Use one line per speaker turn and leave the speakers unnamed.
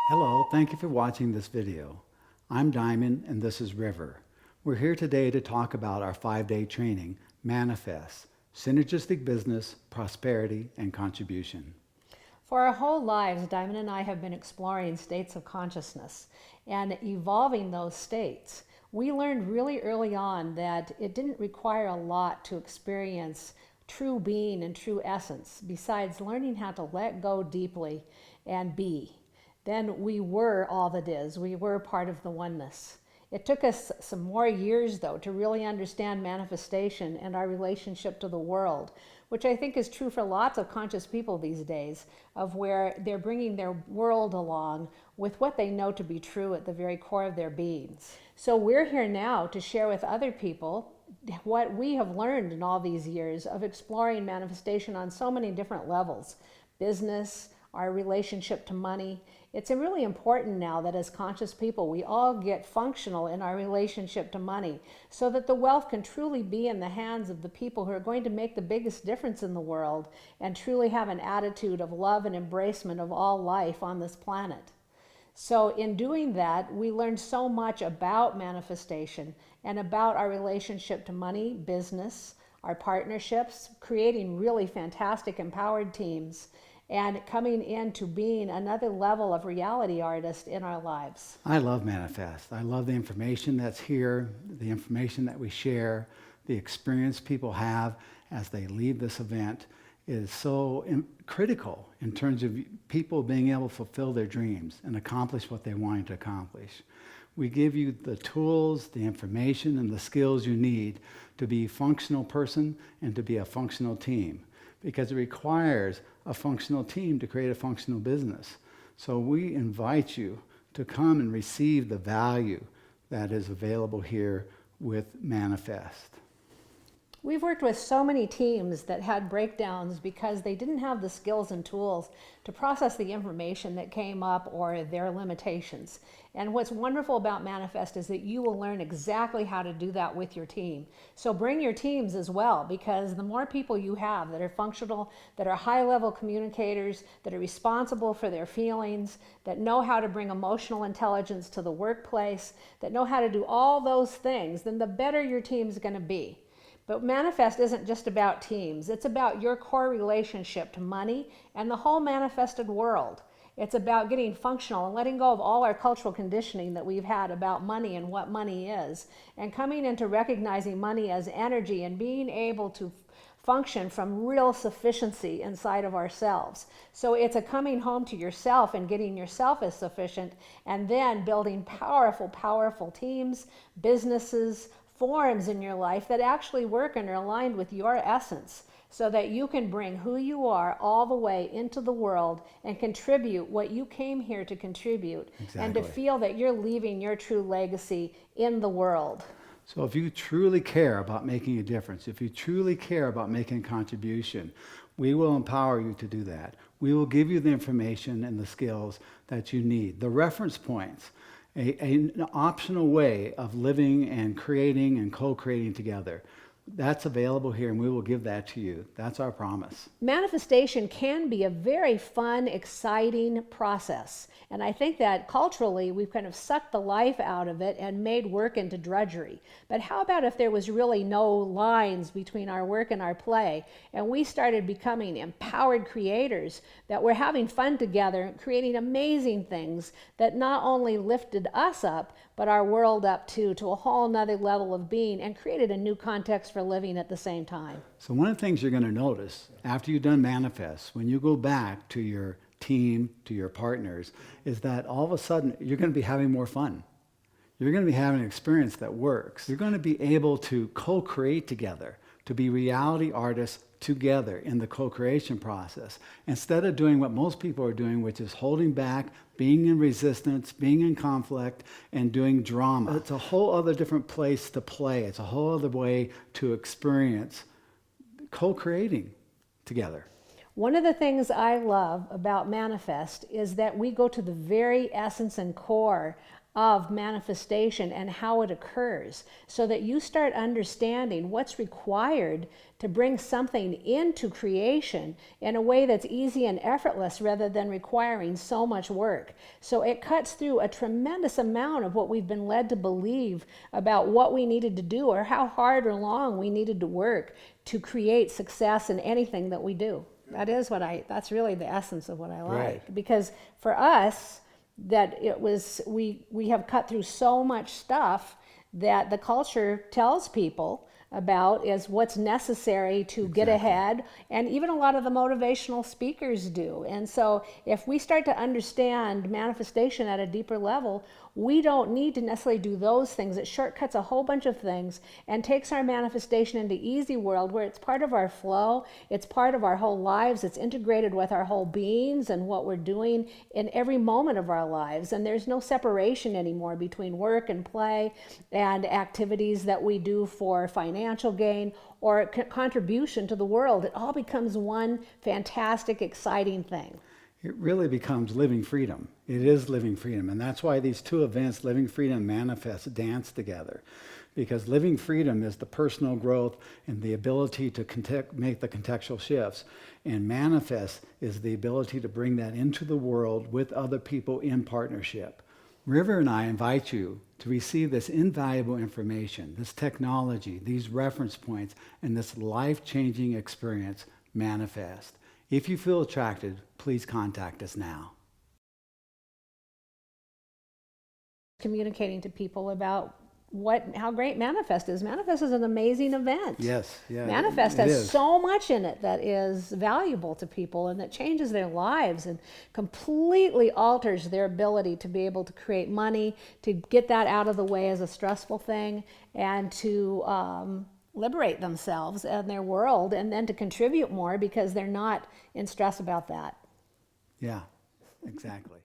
Hello, thank you for watching this video. I'm Diamond and this is River. We're here today to talk about our 5-day training, Manifest, Synergistic Business, Prosperity, and Contribution.
For our whole lives, Diamond and I have been exploring states of consciousness and evolving those states. We learned really early on that it didn't require a lot to experience true being and true essence, besides learning how to let go deeply and be. Then we were all that is. We were part of the oneness. It took us some more years, though, to really understand manifestation and our relationship to the world, which I think is true for lots of conscious people these days, of where they're bringing their world along with what they know to be true at the very core of their beings. So we're here now to share with other people what we have learned in all these years of exploring manifestation on so many different levels: business, our relationship to money. It's really important now that as conscious people, we all get functional in our relationship to money so that the wealth can truly be in the hands of the people who are going to make the biggest difference in the world and truly have an attitude of love and embracement of all life on this planet. So in doing that, we learned so much about manifestation and about our relationship to money, business, our partnerships, creating really fantastic empowered teams, and coming into being another level of reality artist in our lives.
I love Manifest. I love the information that's here, the information that we share, the experience people have as they leave this event is so critical in terms of people being able to fulfill their dreams and accomplish what they wanted to accomplish. We give you the tools, the information, and the skills you need to be a functional person and to be a functional team, because it requires a functional team to create a functional business. So we invite you to come and receive the value that is available here with Manifest.
We've worked with so many teams that had breakdowns because they didn't have the skills and tools to process the information that came up or their limitations. And what's wonderful about Manifest is that you will learn exactly how to do that with your team. So bring your teams as well, because the more people you have that are functional, that are high-level communicators, that are responsible for their feelings, that know how to bring emotional intelligence to the workplace, that know how to do all those things, then the better your team's going to be. But Manifest isn't just about teams. It's about your core relationship to money and the whole manifested world. It's about getting functional and letting go of all our cultural conditioning that we've had about money and what money is, and coming into recognizing money as energy and being able to function from real sufficiency inside of ourselves. So it's a coming home to yourself and getting yourself as sufficient, and then building powerful, powerful teams, businesses, forms in your life that actually work and are aligned with your essence, so that you can bring who you are all the way into the world and contribute what you came here to contribute. Exactly. And to feel that you're leaving your true legacy in the world.
So if you truly care about making a difference, if you truly care about making a contribution, we will empower you to do that. We will give you the information and the skills that you need, the reference points, an optional way of living and creating and co-creating together. That's available here, and we will give that to you. That's our promise.
Manifestation can be a very fun, exciting process. And I think that culturally, we've kind of sucked the life out of it and made work into drudgery. But how about if there was really no lines between our work and our play, and we started becoming empowered creators that were having fun together, creating amazing things that not only lifted us up, but our world up too, to a whole nother level of being, and created a new context for living at the same time.
So one of the things you're going to notice after you've done Manifest, when you go back to your team, to your partners, is that all of a sudden you're going to be having more fun. You're going to be having an experience that works. You're going to be able to co-create together, to be reality artists together in the co-creation process, instead of doing what most people are doing, which is holding back, being in resistance, being in conflict, and doing drama. It's a whole other different place to play. It's a whole other way to experience co-creating together.
One of the things I love about Manifest is that we go to the very essence and core of manifestation and how it occurs, so that you start understanding what's required to bring something into creation in a way that's easy and effortless rather than requiring so much work. So it cuts through a tremendous amount of what we've been led to believe about what we needed to do or how hard or long we needed to work to create success in anything that we do. That's really the essence of what I like.
Right.
Because for us, we have cut through so much stuff that the culture tells people about is what's necessary to get ahead, and even a lot of the motivational speakers do. And so if we start to understand manifestation at a deeper level, we don't need to necessarily do those things. It shortcuts a whole bunch of things and takes our manifestation into easy world, where it's part of our flow, it's part of our whole lives, it's integrated with our whole beings and what we're doing in every moment of our lives. And there's no separation anymore between work and play and activities that we do for financial gain or contribution to the world. It all becomes one fantastic, exciting thing.
It really becomes living freedom. It is living freedom. And that's why these two events, living freedom and manifest, dance together. Because living freedom is the personal growth and the ability to make the contextual shifts. And manifest is the ability to bring that into the world with other people in partnership. River and I invite you to receive this invaluable information, this technology, these reference points, and this life-changing experience, Manifest. If you feel attracted, please contact us now.
Communicating to people about how great Manifest is. Manifest is an amazing event.
Yes, yeah.
Manifest
it
has
is.
so much in it that is valuable to people and that changes their lives and completely alters their ability to be able to create money, to get that out of the way as a stressful thing, and to liberate themselves and their world, and then to contribute more because they're not in stress about that.
Yeah, exactly.